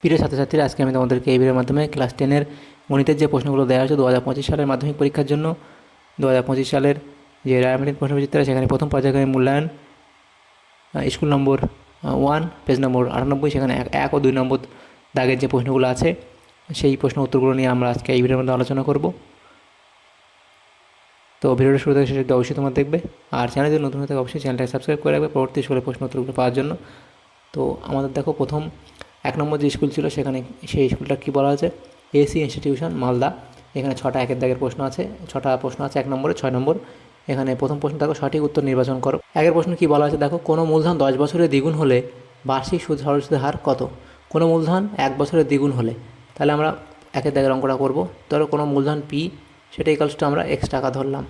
প্রিয় ছাত্রছাত্রীরা, আজকে আমি তোমাদেরকে এই ভিডিওর মাধ্যমে ক্লাস 10-এর গণিতের যে প্রশ্নগুলো দেওয়া হয়েছে 2025 সালের মাধ্যমিক পরীক্ষার জন্য 2025 সালের যে রায়মার্টিন প্রশ্নবিচিত্রা, সেখানে প্রথম পর্যায়ক্রমিক মূল্যায়ন স্কুল নম্বর 1 পেজ নম্বর 98, সেখানে 1 ও 2 নম্বর দাগের যে প্রশ্নগুলো আছে সেই প্রশ্ন উত্তরগুলো নিয়ে আমরা আজকে এই ভিডিওর মধ্যে আলোচনা করব। তো ভিডিওটা শুরু থেকে শেষ অবধি অবশ্যই তোমরা দেখবে, আর চ্যানেল যদি নতুন হয়ে থাকে অবশ্যই চ্যানেলটাকে সাবস্ক্রাইব করে রাখবে পরবর্তী স্কুলের প্রশ্ন উত্তরগুলো পাওয়ার জন্য। তো আমাদের দেখো, প্রথম 1 নম্বর যে স্কুল ছিল সেখানে সেই স্কুলটা কী বলা আছে, এসি ইনস্টিটিউশন মালদা। এখানে 6টা একের দাগের প্রশ্ন আছে, 6টা প্রশ্ন আছে 1 নম্বরে 6 নম্বর। এখানে প্রথম প্রশ্ন দেখো, সঠিক উত্তর নির্বাচন করো। আগের প্রশ্ন কী বলা আছে দেখো, কোনো মূলধন 10 বছরে দ্বিগুণ হলে বার্ষিক সরল সুদের হার কত? কোনো মূলধন 1 বছরে দ্বিগুণ হলে, তাহলে আমরা একের দাগের অঙ্কটা করব। ধরো কোনো মূলধন পি, সেটা ইকালস টু আমরা x টাকা ধরলাম,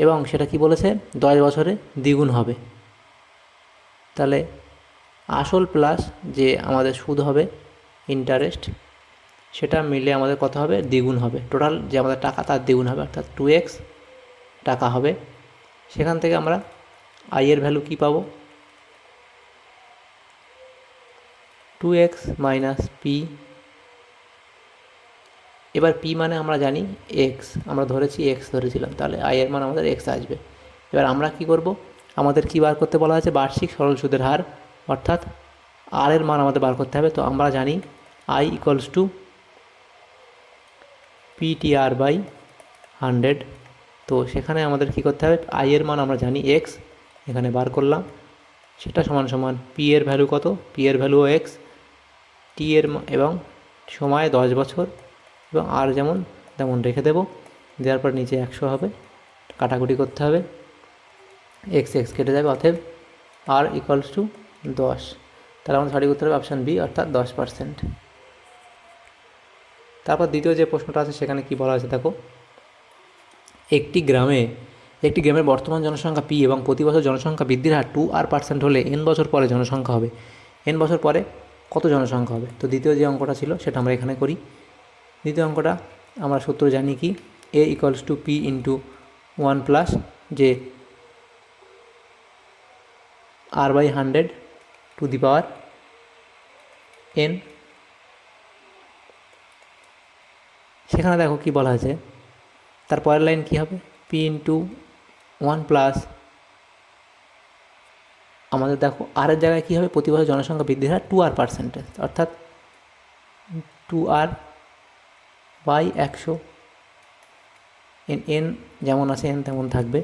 এবং সেটা কি বলেছে 10 বছরে দ্বিগুণ হবে। তাহলে আসল প্লাস যে আমাদের সুদ হবে ইন্টারেস্ট, সেটা মিলে আমাদের কত হবে, দ্বিগুণ হবে। টোটাল যে আমাদের টাকা তার দ্বিগুণ হবে, অর্থাৎ 2x টাকা হবে। সেখান থেকে আমরা আই এর ভ্যালু কী পাবো, 2x মাইনাস পি। এবার পি মানে আমরা জানি x, আমরা ধরেছি x ধরেছিলাম, তাহলে আই এর মান আমাদের x আসবে। এবার আমরা কি করব, আমাদের কি বার করতে বলা আছে, বার্ষিক সরল সুদের হার, অর্থাৎ আর এর মান আমাদের বার করতে হবে। তো আমরা জানি I equals to PTR by 100। তো সেখানে আমাদের কি করতে হবে, আই এর মান আমরা জানি x, এখানে বার করলাম, সেটা সমান সমান পি এর ভ্যালু কত, পি এর ভ্যালুও x, টি এর এবং সময় 10 বছর, এবং আর যেমন তেমন রেখে দেব। দেওয়ার পর নিচে 100 হবে, কাটাকুটি করতে হবে, x কেটে যাবে, অতএব আর ইকুয়ালস টু 10। তাহলে আমাদের সঠিক উত্তর হবে অপশান বি, অর্থাৎ 10%। তারপর দ্বিতীয় যে প্রশ্নটা আছে সেখানে কি বলা আছে দেখো, একটি গ্রামের বর্তমান জনসংখ্যা পি এবং প্রতি বছর জনসংখ্যা বৃদ্ধির হার 2% হলে n বছর পরে জনসংখ্যা হবে, n বছর পরে কত জনসংখ্যা হবে? তো দ্বিতীয় যে অঙ্কটা ছিল সেটা আমরা এখানে করি। দ্বিতীয় অঙ্কটা আমরা সূত্র জানি কি, a equals to P into 1 plus যে r by 100 to the power n। সেখানে দেখো কি বলা আছে, তার পরের লাইন কী হবে, পি ইন্টু 1 প্লাস, আমাদের দেখো আর এর জায়গায় কী হবে, প্রতি বছর জনসংখ্যা বৃদ্ধির হার 2%, অর্থাৎ 2r বাই 100, n যেমন আছে n তেমন থাকবে।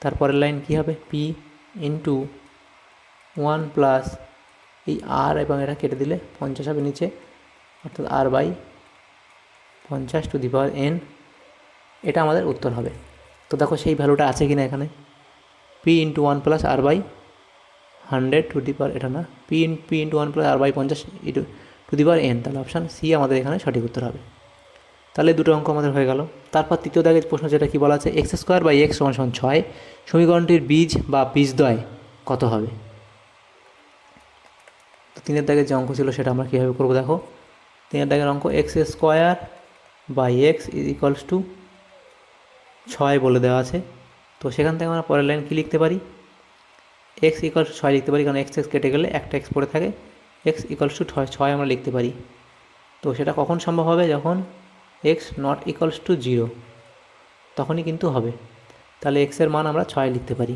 তারপরের লাইন কী হবে, পি ইন্টু 1 প্লাস এই আর এবং এটা কেটে দিলে 50 হবে নিচে, অর্থাৎ r by 50 to the power n। এটা আমাদের উত্তর হবে। তো দেখো সেই ভ্যালুটা আছে কি না এখানে, P into 1 plus R by 100 to the power, এটা না, P into 1 plus R by 50 to the power n, তাহলে অপশান সি আমাদের এখানে সঠিক উত্তর হবে। তাহলে দুটো অঙ্ক আমাদের হয়ে গেল। তারপর তৃতীয় দাগের প্রশ্ন যেটা কি বলা আছে, x² বাই x সমান 6 সমীকরণটির বীজ বা বীজদ্বয় কত হবে? তো 3 দাগের যে অঙ্ক ছিল সেটা আমরা কীভাবে করবো দেখো, 3 দাগের অঙ্ক x² by x equals to 6 বলে দেওয়া আছে। তো সেখান থেকে আমরা পরের লাইন কী লিখতে পারি, x ইকুয়ালস টু 6 লিখতে পারি, কারণ x কেটে গেলে একটা x পড়ে থাকে, x ইকুয়ালস টু 6 আমরা লিখতে পারি। তো সেটা কখন সম্ভব হবে, যখন x নট ইকুয়ালস টু 0, তখনই কিন্তু হবে। তাহলে x এর মান আমরা 6 লিখতে পারি।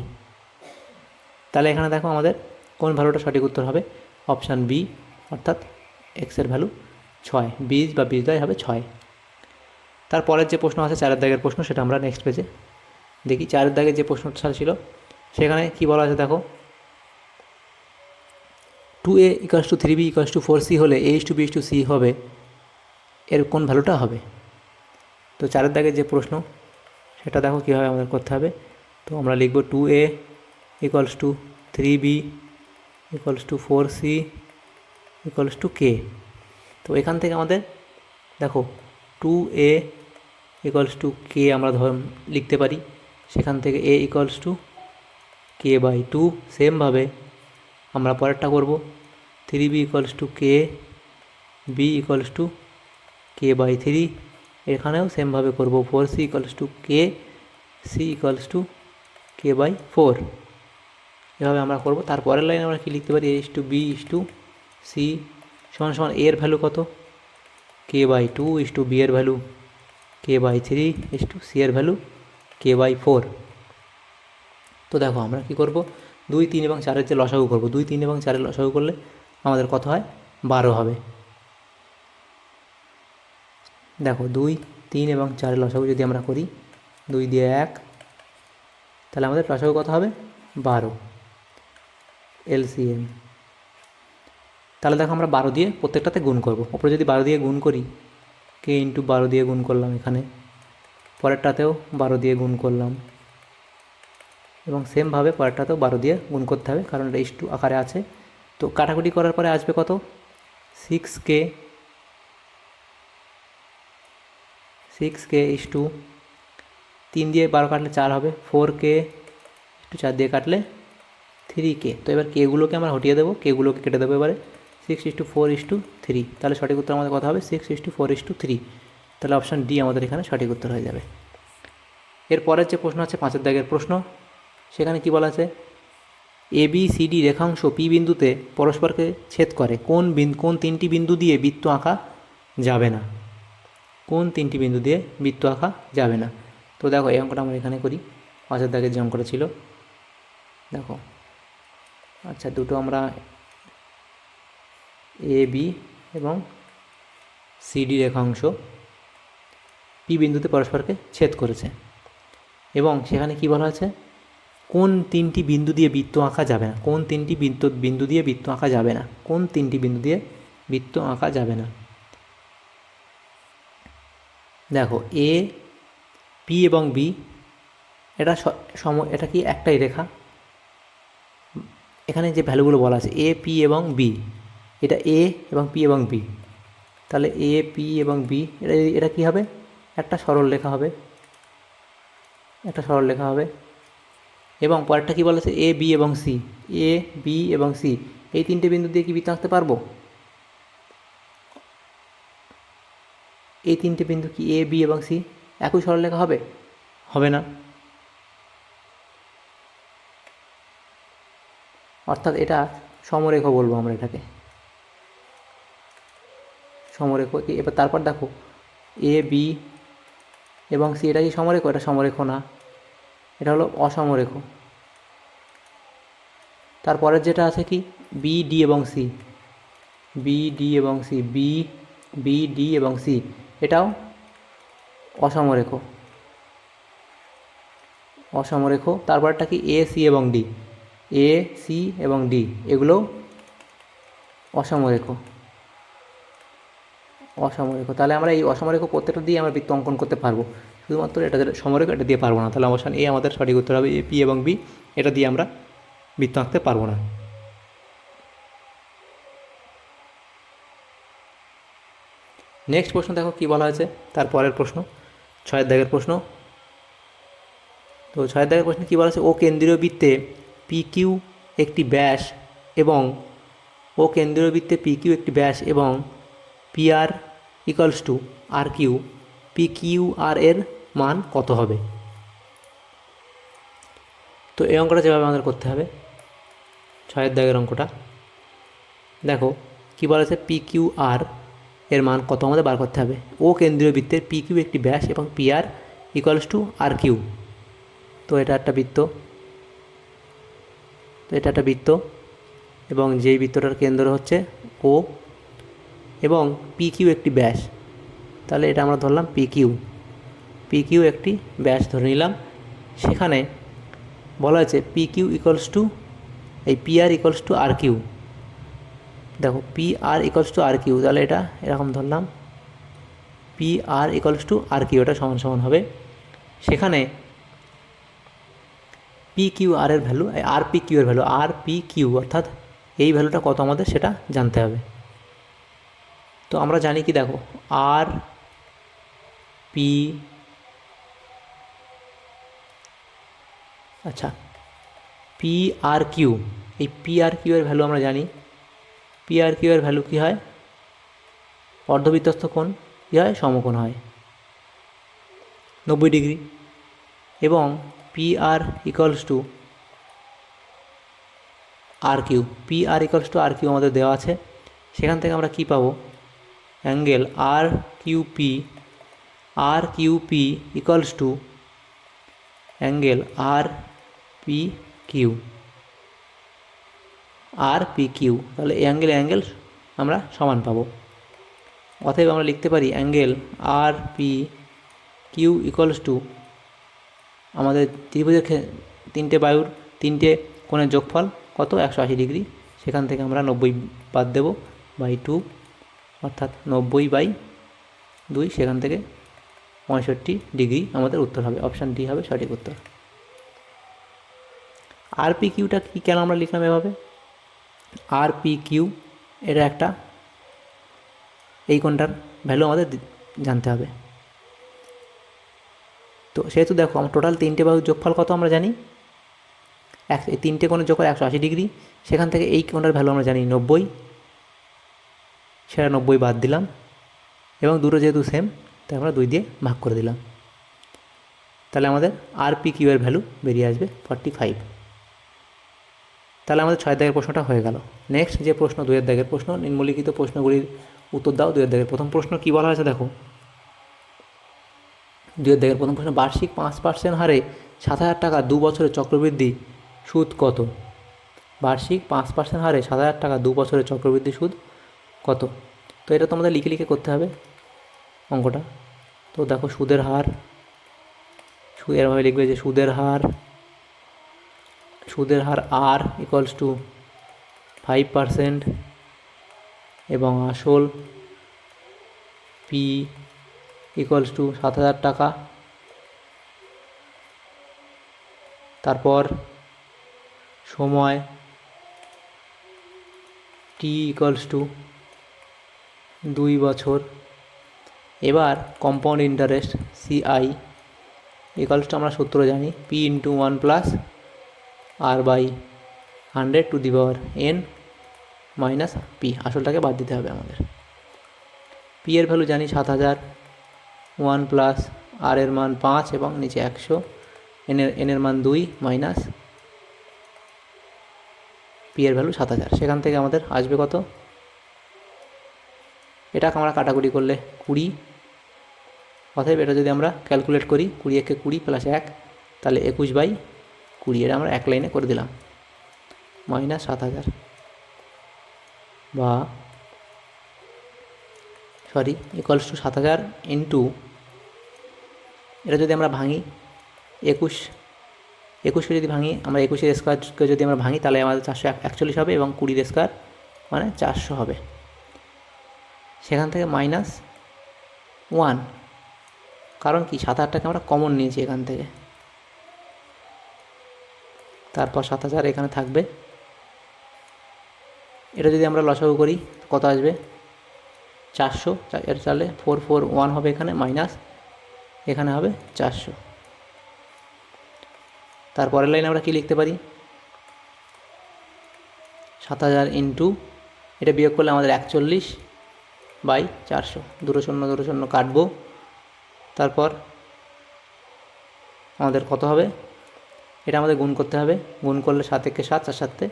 তাহলে এখানে দেখো আমাদের কোন ভ্যালুটা সঠিক উত্তর হবে, অপশান বি, অর্থাৎ x এর ভ্যালু 6, বীজ বা বীজদ্বয় হবে 6। তারপরের যে প্রশ্ন আছে 4 দাগের প্রশ্ন, সেটা আমরা নেক্সট পেজে দেখি। 4 দাগের যে প্রশ্নটা ছিল সেখানে কি বলা আছে দেখো, 2a equals to 3b equals two 4c হলে a:b:c হবে, এর কোন ভ্যালুটা হবে? তো 4 দাগের যে প্রশ্ন সেটা দেখো কীভাবে আমাদের করতে হবে। তো আমরা লিখব 2a equals to 3b equals two 4c equals to k। তো এখান থেকে আমাদের দেখো 2a ইকুয়ালস টু k আমরা লিখতে পারি, সেখান থেকে a equals to k by 2। সেমভাবে আমরা পরেরটা করব, 3b equals to k, b equals to k by 3, এখানেও সেমভাবে করব, 4c equals to k, c equals to k by 4, এভাবে আমরা করব। তারপরের লাইনে আমরা কী লিখতে পারি, a:b সি সমান সমান এ এর ভ্যালু কত, k/2 বি এর ভ্যালু k/3 সি এর ভ্যালু k/4। তো দেখো আমরা কি করব, 2, 3 এবং 4-এর যে লসাগু করব, 2, 3 এবং 4-এর লসাগু করলে আমাদের কত হয়, 12 হবে। দেখো 2, 3 এবং 4-এর লসাগু যদি আমরা করি, 2 দিয়ে 1, তাহলে আমাদের লসাগু কত হবে, 12 এলসিএম। তাহলে দেখো আমরা 12 দিয়ে প্রত্যেকটাতে গুণ করব। ওপরে যদি 12 দিয়ে গুণ করি, k/12 দিয়ে গুণ করলাম, এখানে পরেরটাতেও 12 দিয়ে গুণ করলাম, এবং সেমভাবে পরেরটাতেও 12 দিয়ে গুণ করতে হবে, কারণ এটা ইস্টু আকারে আছে। তো কাটাকুটি করার পরে আসবে কত, 6k 3 দিয়ে 12 কাটলে 4 হবে, 4k 4 দিয়ে কাটলে 3k। তো এবার কেগুলোকে আমরা হটিয়ে দেবো, কেগুলোকে কেটে দেবো এবারে, 6:4:3। তাহলে সঠিক উত্তর আমাদের কথা হবে 6:4:3। তাহলে অপশান ডি আমাদের এখানে সঠিক উত্তর হয়ে যাবে। এরপরের যে প্রশ্ন আছে 5-এর দাগের প্রশ্ন, সেখানে কি বলা আছে, ABCD রেখাংশ পি বিন্দুতে পরস্পরকে ছেদ করে, কোন 3টি বিন্দু দিয়ে বৃত্ত আঁকা যাবে না, কোন 3টি বিন্দু দিয়ে বৃত্ত আঁকা যাবে না। তো দেখো এই অঙ্কটা আমরা এখানে করি, 5-এর দাগের যে অঙ্কটা ছিল। দেখো আচ্ছা, দুটো আমরা AB এবং CD রেখাংশ পি বিন্দুতে পরস্পরকে ছেদ করেছে, এবং সেখানে কি বলা আছে, কোন 3টি বিন্দু দিয়ে বৃত্ত আঁকা যাবে না, কোন 3টি বিন্দু দিয়ে বৃত্ত আঁকা যাবে না, কোন 3টি বিন্দু দিয়ে বৃত্ত আঁকা যাবে না। দেখো এ, পি এবং বি, এটা কি একটাই রেখা, এখানে যে ভ্যালুগুলো বলা আছে এ, পি এবং বি, এটা এ এবং পি এবং বি, তাহলে এ, পি এবং বি, এটা কী হবে, একটা সরল রেখা হবে, একটা সরল রেখা হবে। এবং পরেরটা কী বলেছে, এ, বি এবং সি, এ, বি এবং সি, এই 3টে বিন্দু দিয়ে কি বৃত্ত আঁকতে পারবো, এই 3টে বিন্দু কি এ, বি এবং সি একই সরলরেখা হবে, হবে না। অর্থাৎ এটা সমরেখ বলবো আমরা এটাকে, সমরেখ। এবার তারপর দেখো এ, বি এবং সি, এটা কি সমরেখ, এটা সমরেখ না, এটা হলো অসমরেখ। তারপরের যেটা আছে কি, বি, ডি এবং সি, বি, ডি এবং সি, বি, ডি এবং সি, এটাও অসমরেখ, অসমরেখ। তারপরটা কি, এ, সি এবং ডি, এ, সি এবং ডি, এগুলোও অসমরেখ, অসমরেখ। তাহলে আমরা এই অসমরেখ প্রত্যেকটা দিয়ে আমরা বৃত্ত অঙ্কন করতে পারবো, শুধুমাত্র এটা সমরেখ এটা দিয়ে পারবো না। তাহলে অবশ্যই এ আমাদের সঠিক উত্তর হবে, এ, পি এবং বি, এটা দিয়ে আমরা বৃত্ত আঁকতে পারবো না। নেক্সট প্রশ্ন দেখো কি বলা হয়েছে, তারপরের প্রশ্ন 6-এর দাগের প্রশ্ন। তো 6-এর দাগের প্রশ্নে কী বলা হয়েছে, ও কেন্দ্রীয় বৃত্তে PQ একটি ব্যাস এবং PR RQ, PQR এর মান কত হবে। তো এই অঙ্কটা যেভাবে আমাদের করতে হবে, 6-এর দাগের অঙ্কটা, দেখো কী বলা আছে, PQR এর মান কত আমাদের বার করতে হবে। ও কেন্দ্রীয় বৃত্তের PQ একটি ব্যাস এবং PR RQ। তো এটা একটা বৃত্ত, এবং যেই বৃত্তটার কেন্দ্র হচ্ছে ও, এবং PQ একটি ব্যাস, তাহলে এটা আমরা ধরলাম PQ একটি ব্যাস ধরে নিলাম। সেখানে বলা হয়েছে PQ এই PR RQ। দেখো PR RQ, তাহলে এটা এরকম ধরলাম, PR RQ, এটা সমান সমান হবে। সেখানে PQR এর ভ্যালু, RPQ এর ভ্যালু, RPQ অর্থাৎ এই ভ্যালুটা কত আমাদের সেটা জানতে হবে। তো আমরা জানি কি, দেখো PRQ, এই PRQ এর ভ্যালু আমরা জানি, PRQ এর ভ্যালু কী হয়, অর্ধবৃত্তস্থ কোণ কী হয়, সমকোণ হয় 90 ডিগ্রি। এবং PR RQ আমাদের দেওয়া আছে, সেখান থেকে আমরা কি পাবো, angle R Q P equals to angle R P Q, তাহলে এই অ্যাঙ্গেল আমরা সমান পাবো। অতএব আমরা লিখতে পারি angle R P Q equals to আমাদের ত্রিভুজের তিনটে বায়ুর তিনটে কোণের যোগফল কত, 180 ডিগ্রি। সেখান থেকে আমরা 90 বাদ দেবো বাই 2, অর্থাৎ 90/2, সেখান থেকে 65 ডিগ্রি আমাদের উত্তর হবে। অপশান ডি হবে সঠিক উত্তর। আর পি কিউটা কী, কেন আমরা লিখলাম এভাবে, আর পি কিউ এটা একটা, এই কোণটার ভ্যালু আমাদের জানতে হবে। তো সেহেতু দেখো আমার টোটাল তিনটে বাহুর যোগফল কত আমরা জানি, এই তিনটে কোণের যোগফল 180 ডিগ্রি। সেখান থেকে এই কোণটার ভ্যালু আমরা জানি 90, সেটা 90 বাদ দিলাম, এবং দুটো যেহেতু সেম তাই আমরা 2 দিয়ে ভাগ করে দিলাম। তাহলে আমাদের আর পি কিউ এর ভ্যালু বেরিয়ে আসবে 45। তাহলে আমাদের 6 দাগের প্রশ্নটা হয়ে গেল। নেক্সট যে প্রশ্ন 2 দাগের প্রশ্ন, নিম্নলিখিত প্রশ্নগুলির উত্তর দাও। 2 দাগের প্রথম প্রশ্ন কী বলা হয়েছে দেখো, 2 দাগের প্রথম প্রশ্ন, বার্ষিক 5% হারে 7,000 টাকা 2 বছরের চক্রবৃদ্ধি সুদ কত? বার্ষিক 5% হারে 7,000 টাকা 2 বছরের চক্রবৃদ্ধি সুদ কত? তো এটা তোমাদের লিখে করতে হবে অঙ্কটা। তো দেখো সুদের হার, এরভাবে লিখবে যে সুদের হার আর ইকুয়ালস টু 5% এবং আসল পি ইকুয়ালস টু 7,000 টাকা। তারপর সময় টি ইকুয়ালস টু 2 বছর। এবার compound interest CI equals to আমরা সূত্র জানি P into 1 plus R by 100 to the power n minus P, আসলটাকে বাদ দিতে হবে আমাদের। পি এর ভ্যালু জানি 7,000, 1 প্লাস আর এর মান 5 এবং নিচে 100, এনের মান 2 মাইনাস পি এর ভ্যালু 7,000। সেখান থেকে আমাদের আসবে কত, এটাকে আমরা কাটাকুটি করলে 20। অতএব এটা যদি আমরা ক্যালকুলেট করি 20 একে 20 প্লাস 1, তাহলে 21/20, এটা আমরা এক লাইনে করে দিলাম, মাইনাস 7,000 বা ইকুয়ালস টু 7,000 ইন্টু, এটা যদি আমরা ভাঙি 21কে যদি ভাঙি আমরা 21-এর স্কোয়ারকে যদি আমরা ভাঙি তাহলে আমাদের 441 হবে এবং 20-এর স্কোয়ার মানে 400 হবে। সেখান থেকে মাইনাস 1, কারণ কি 7,000টাকে আমরা কমন নিয়েছি এখান থেকে। তারপর 7,000 এখানে থাকবে। এটা যদি আমরা লসাগু করি কত আসবে, 400, এর তাহলে 441 হবে এখানে, মাইনাস এখানে হবে 400। তারপরের লাইন আমরা কি লিখতে পারি, 7,000 ইন্টু, এটা বিয়োগ করলে আমাদের 41/400, দুটো শূন্য কাটবো। তারপর আমাদের কত হবে, এটা আমাদের গুণ করতে হবে, গুণ করলে 7 একে 7, 4 7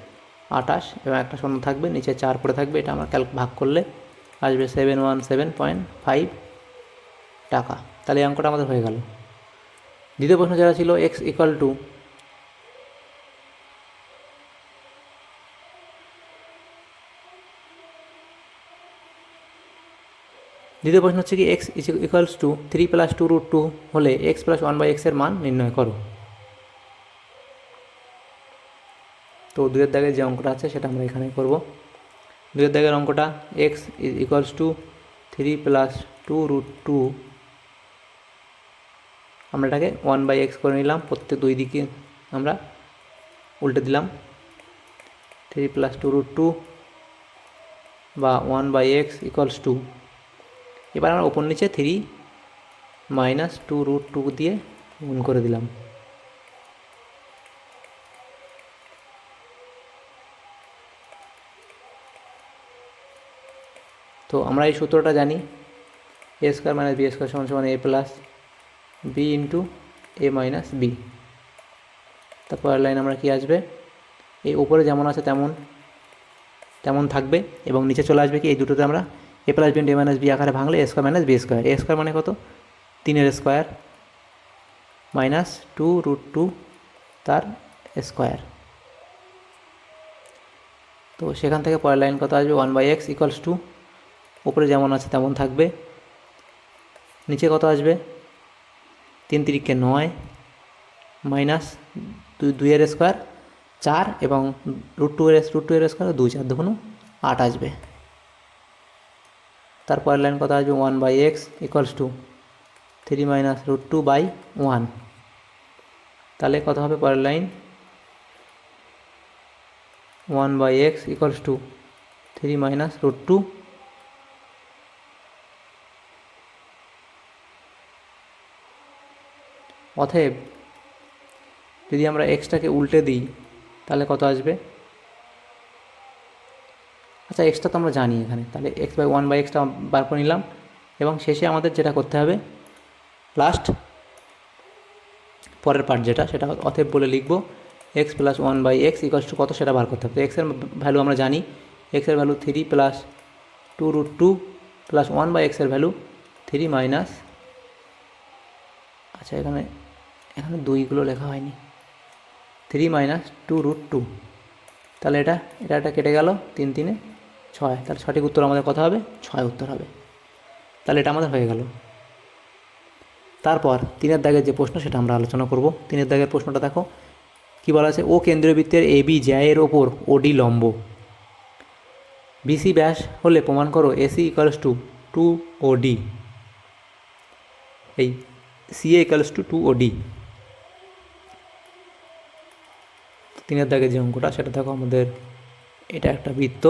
28 এবং একটা শূন্য থাকবে, নিচে 4 পড়ে থাকবে, এটা আমরা ভাগ করলে আসবে 717.5 টাকা। তাহলে এই অঙ্কটা আমাদের হয়ে গেল। দ্বিতীয় প্রশ্ন যারা ছিল এক্স ইকুয়াল টু দ্বিতীয় প্রশ্ন হচ্ছে কি এক্স ইকুয়ালস টু 3 + 2√2 হলে এক্স প্লাস 1/x এর মান নির্ণয় করো। তো 2 দাগের যে অঙ্কটা আছে সেটা আমরা এখানে করব। 2 দাগের অঙ্কটা এক্স ইকুয়ালস টু 3 + 2√2, আমরা এটাকে 1/x করে নিলাম, প্রত্যেক 2 দিকে আমরা উল্টে দিলাম, 3 + 2√2 বা 1/x ইকুয়ালস টু, এবার আমরা ওপর নিচে 3 - 2√2 দিয়ে গুণ করে দিলাম। তো আমরা এই সূত্রটা জানি, a² - b² = a plus b into a minus B. তারপরের লাইন আমরা কি আসবে, এই উপরে যেমন আছে তেমন থাকবে এবং নিচে চলে আসবে কি এই দুটোতে আমরা এ প্লাস বি ইন্টু এ মাইনাস বি আকারে ভাঙলে এ স্কোয়ার মাইনাস বি স্কোয়ার। এ স্কোয়ার মানে কত? 3 স্কোয়ার মাইনাস 2√2 তার স্কোয়ার। তো সেখান থেকে পরের লাইন কত আসবে? 1/x ইকুয়ালস টু, উপরে যেমন আছে তেমন থাকবে, নিচে কত আসবে? 3 3 9 মাইনাস 2 স্কোয়ার 4 এবং √2 স্কোয়ার 2 4 2 8 আসবে। তারপরের লাইন কত আসবে? 1/x equals to 3 minus √2/1। তাহলে কত হবে পরের line? 1/x equals to 3 minus √2। অতএব যদি আমরা এক্সটাকে উল্টে দিই তাহলে কত আসবে? আচ্ছা, এক্সটা তো আমরা জানি এখানে, তাহলে x/1/xটা বার করে নিলাম এবং শেষে আমাদের যেটা করতে হবে লাস্ট পরের পার্ট যেটা, সেটা অতএব বলে লিখব x plus 1/x equals to কত সেটা বার করতে হবে। তো এক্সের ভ্যালু আমরা জানি, এক্সের ভ্যালু 3 প্লাস 2√2 প্লাস 1/x এর ভ্যালু 3 মাইনাস, আচ্ছা এখানে দুইগুলো লেখা হয়নি, 3 মাইনাস 2√2। তাহলে এটা কেটে গেল, 3 3 6। তাহলে সঠিক উত্তর আমাদের কত হবে? 6 উত্তর হবে। তাহলে এটা আমাদের হয়ে গেল। তারপর 3 দাগের যে প্রশ্ন সেটা আমরা আলোচনা করব। 3 দাগের প্রশ্নটা দেখো কি বলা আছে? ও কেন্দ্রীয় বৃত্তের এবি জ্যায়ের ওপর ওডি লম্ব, বিসি ব্যাস হলে প্রমাণ করো এসি ইকুয়ালস টু 2OD, এই সিএ ইকুয়ালস টু 2OD। 3 দাগের যে অঙ্কটা সেটা দেখো আমাদের, এটা একটা বৃত্ত,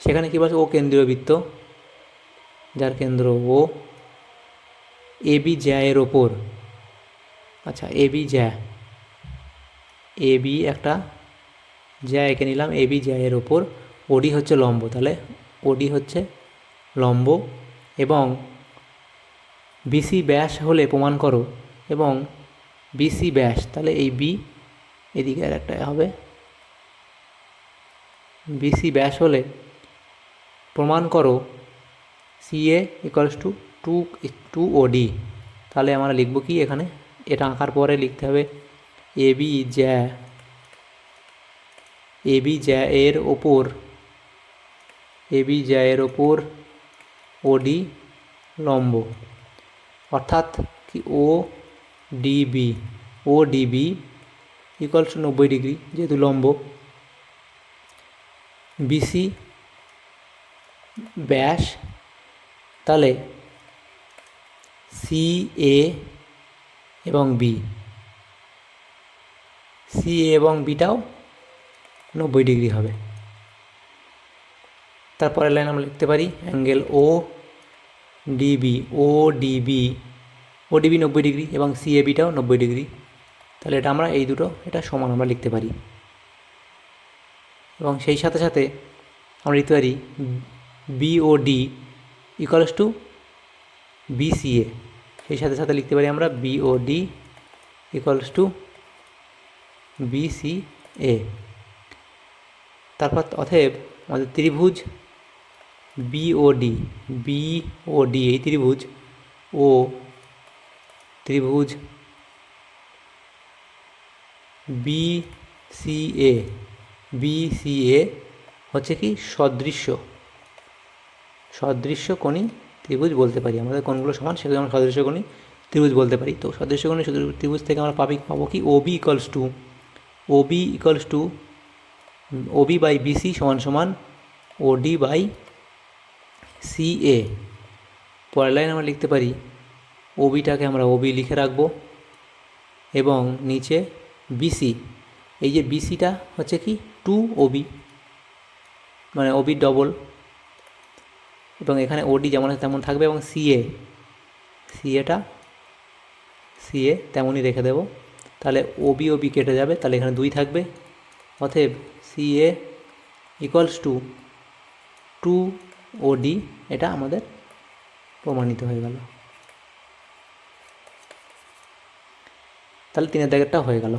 সেখানে কী বলছে? ও কেন্দ্রীয় বৃত্ত যার কেন্দ্র ও, এবি জ্যায়ের ওপর, আচ্ছা এবি জ্যা, এবি একটা জ্যা এঁকে নিলাম, এবি জ্যায়ের ওপর ওডি হচ্ছে লম্ব, তাহলে ওডি হচ্ছে লম্ব এবং বিসি ব্যাস হলে প্রমাণ করো, এবং বিসি ব্যাস, তাহলে এই বি এদিকে আর একটা হবে, বিসি ব্যাস হলে প্রমাণ করো সিএ ইকুয়ালস টু 2OD। তাহলে আমরা লিখব কি এখানে? এটা আঁকার পরে লিখতে হবে এবি জ্যা এর ওপর ওডি লম্ব, অর্থাৎ কি ওডিবি ইকুয়ালস টু 90 ডিগ্রি যেহেতু লম্ব, বিসি ব্যাস, তাহলে সিএ এবং বিটাও 90 ডিগ্রি হবে। তারপরের লাইন আমরা লিখতে পারি অ্যাঙ্গেল ওডিবি 90 ডিগ্রি এবং সিএবিটাও 90 ডিগ্রি। তাহলে এটা আমরা এই দুটো এটা সমান আমরা লিখতে পারি, এবং সেই সাথে সাথে আমরা লিখতে পারি বিওডি ইকুয়ালস টু বিসিএ। সেই সাথে সাথে লিখতে পারি আমরা বিওডি ইকুয়ালস টু বিসিএ। তারপর অতএব আমাদের ত্রিভুজ বিওডি এই ত্রিভুজ ও ত্রিভুজ বিসিএ হচ্ছে কি সদৃশ্যকোণী ত্রিভুজ বলতে পারি। আমাদের কোণগুলো সমান সেগুলো আমরা সদৃশ্যকোণী ত্রিভুজ বলতে পারি। তো সদৃশ্যকোণী ত্রিভুজ থেকে আমরা পাবো কি? OB equals to OB by BC সমান সমান ওডি বাই সিএ। পরের লাইন আমরা লিখতে পারি ওবিটাকে আমরা ওবি লিখে রাখবো এবং নিচে বিসি, এই যে বিসিটা হচ্ছে কি 2OB, মানে ওবি ডবল, এবং এখানে ওডি যেমন আছে তেমন থাকবে, এবং সিএ তেমনই রেখে দেব। তাহলে ওবি কেটে যাবে, তাহলে এখানে 2 থাকবে। অতএব সিএ ইকুয়ালস টু 2OD, এটা আমাদের প্রমাণিত হয়ে গেল। তাহলে 3 দাগেরটা হয়ে গেল।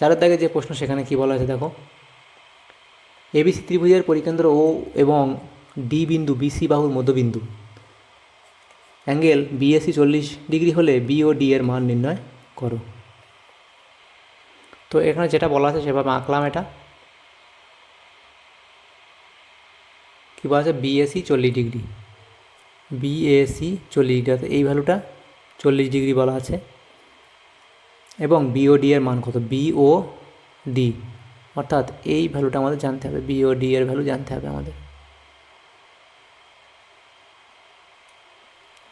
4 দাগে যে প্রশ্ন সেখানে কি বলা হয়েছে দেখো, এবিসি ত্রিভুজের পরিকেন্দ্র ও এবং ডি বিন্দু বিসি বাহুর মধ্যবিন্দু, অ্যাঙ্গেল বিএসি 40 ডিগ্রি হলে বি ও ডি এর মান নির্ণয় করো। তো এখানে যেটা বলা আছে সেভাবে আঁকলাম। এটা কী বলা আছে, বিএসি 40 ডিগ্রি, বিএসি 40 ডিগ্রি, অর্থাৎ এই ভ্যালুটা 40 ডিগ্রি বলা আছে। এবং বিওডি এর মান কত, বিওডি, অর্থাৎ এই ভ্যালুটা আমাদের জানতে হবে, বিওডি এর ভ্যালু জানতে হবে আমাদের।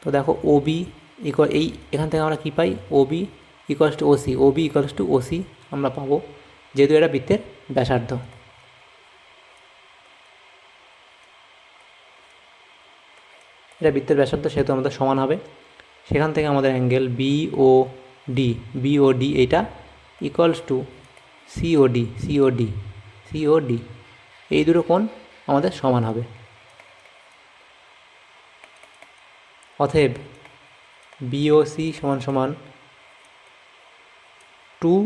তো দেখো ওবি ইকুয়াল, এই এখান থেকে আমরা কী পাই, OB equals to OC, OB equals to OC আমরা পাবো, যেহেতু এটা বৃত্তের ব্যাসার্ধ। এটা বৃত্তের ব্যাসার্ধ, সেহেতু আমাদের সমান হবে। সেখান থেকে আমাদের অ্যাঙ্গেল বিওডি এইটা ইকুয়ালস টু সিওডি, এই দুটো কোণ আমাদের সমান হবে। অতএব বিওসি সমান সমান 2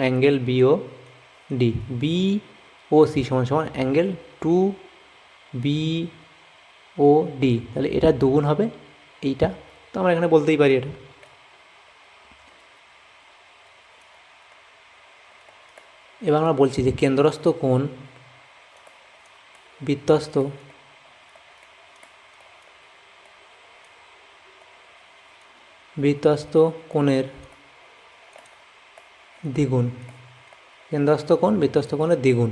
অ্যাঙ্গেল বিওডি, বিওসি সমান সমান অ্যাঙ্গেল 2 বিওডি, তাহলে এটা দুগুণ হবে এইটা, তো আমরা এখানে বলতেই পারি এটা। এবার আমরা বলছি যে কেন্দ্রস্থ কোণ বৃত্তস্থ কোণের দ্বিগুণ, কেন্দ্রস্থ কোণ বৃত্তস্থ কোণের দ্বিগুণ।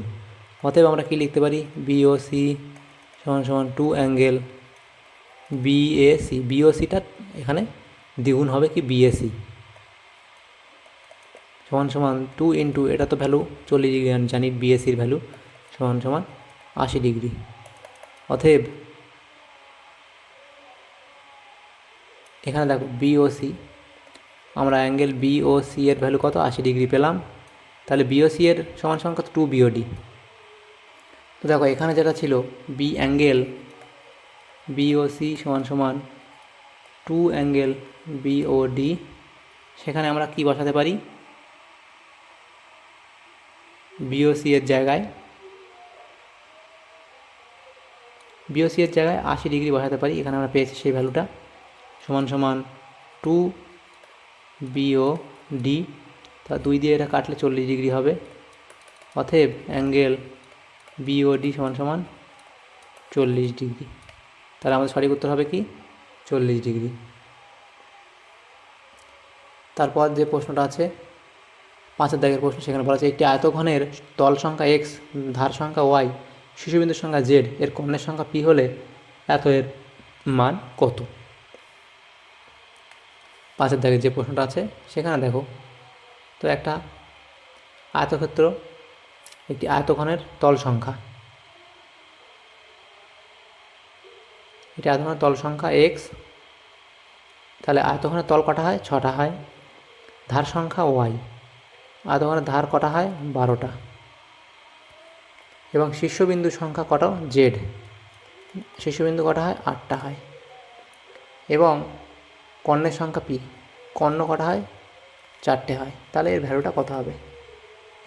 অতএব আমরা কি লিখতে পারি, বিওসি সমান সমান 2 অ্যাঙ্গেল বিএসি, বিওসিটা এখানে দ্বিগুণ হবে কি বিএসি, সমান সমান 2 ইন্টু, এটা তো ভ্যালু 40 ডিগ্রি জানি, বিএসির ভ্যালু সমান সমান 80 ডিগ্রি। অতএব এখানে দেখো বিওসি, আমরা অ্যাঙ্গেল বিওসি এর ভ্যালু কত, 80 ডিগ্রি পেলাম। তাহলে বিওসি এর সমান সমান কত, 2 বিওডি। তো দেখো এখানে যেটা ছিল বি অ্যাঙ্গেল বিওসি সমান সমান 2 অ্যাঙ্গেল বিওডি, সেখানে আমরা কি বসাতে পারি, বিওসি এর জায়গায় 80 ডিগ্রি বসাতে পারি। এখানে আমরা পেয়েছি সেই ভ্যালুটা, সমান সমান 2 বিওডি, তা 2 দিয়ে এটা কাটলে 40 ডিগ্রি হবে। অতএব অ্যাঙ্গেল বিওডি সমান সমান 40 ডিগ্রি। তাহলে আমাদের সঠিক উত্তর হবে কি, 40 ডিগ্রি। তারপর যে প্রশ্নটা আছে 5 দাগের প্রশ্ন, সেখানে বলা আছে একটি আয়তঘনের তল সংখ্যা এক্স, ধার সংখ্যা ওয়াই, শীর্ষবিন্দুর সংখ্যা জেড, এর কর্ণের সংখ্যা পি হলে এর মান কত। 5 দাগের যে প্রশ্নটা আছে সেখানে দেখো, তো একটা আয়তক্ষেত্র, একটি আয়তঘনের তল সংখ্যা, এটি আয়তঘনের তল সংখ্যা এক্স, তাহলে আয়তঘনের তল কটা হয়, 6টা হয়। ধার সংখ্যা ওয়াই, আয়তঘনের ধার কটা হয়, 12টা। এবং শীর্ষবিন্দুর সংখ্যা কটা, জেড, শীর্ষবিন্দু কটা হয়, 8টা হয়। এবং কর্ণের সংখ্যা পি, কর্ণ কটা হয়, 4টে হয়। তাহলে এর ভ্যালুটা কত হবে,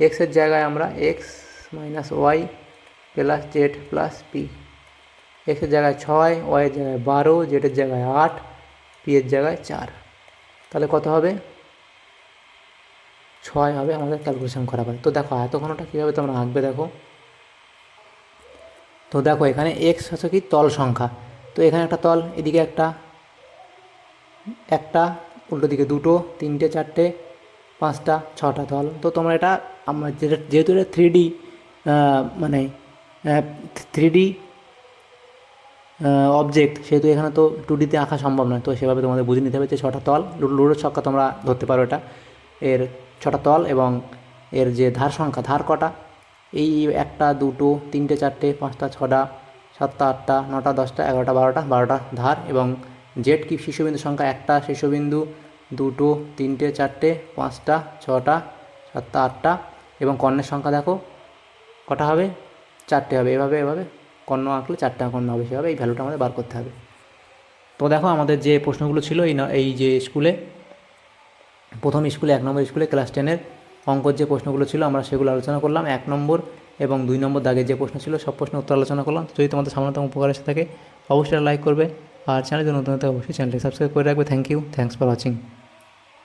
এক্সের জায়গায় আমরা x minus y plus z plus p, এক্সের জায়গায় 6, ওয়াইয়ের জায়গায় 12, জেডের জায়গায় 8, পি এর জায়গায় 4, তাহলে কত হবে, 6 হবে আমাদের ক্যালকুলেশন করা হয়। তো দেখো আয়তঘনটা কীভাবে তোমরা আঁকবে দেখো, তো দেখো এখানে এক্স হচ্ছে কি তল সংখ্যা, তো এখানে একটা তল, এদিকে একটা, উল্টো দিকে 2টো, 3টে, 4টে, 5টা, 6টা তল। তো তোমরা এটা আমরা যেহেতু এটা 3D মানে 3D অবজেক্ট, সেহেতু এখানে তো 2Dতে আঁকা সম্ভব নয়, তো সেভাবে তোমাদের বুঝে নিতে হবে যে 6টা তল, লুডোর ছক্কা তোমরা ধরতে পারো এটা, এর 6টা তল এবং এর যে ধার সংখ্যা, ধার কটা, এই 1টা, 2টো, 3টে, 4টে, 5টা, 6টা, 7টা, 8টা, 9টা, 10টা, 11টা, 12টা ধার। এবং জেড কি শীর্ষবিন্দু সংখ্যা, 1টা শীর্ষবিন্দু, 2টো, 3টে, 4টে, 5টা, 6টা, 7টা, 8টা। এবং কর্ণের সংখ্যা দেখো কটা হবে, 4টে হবে। এভাবে কর্ণ আঁকলে 4টা কর্ণ হবে, সেভাবে এই ভ্যালুটা আমাদের বার করতে হবে। তো দেখো আমাদের যে প্রশ্নগুলো ছিল এই যে স্কুলে, প্রথম স্কুলে 1 নম্বর স্কুলে ক্লাস 10-এর অঙ্কর যে প্রশ্নগুলো ছিল আমরা সেগুলো আলোচনা করলাম। 1 নম্বর এবং 2 নম্বর দাগের যে প্রশ্ন ছিল সব প্রশ্নের উত্তর আলোচনা করলাম। যদি তোমাদের সামান্যতম উপকার এসে থাকে অবশ্যই লাইক করবে, আর চ্যানেলে নতুন হতে অবশ্যই চ্যানেলটি সাবস্ক্রাইব করে রাখবে। Thank you, thanks for watching.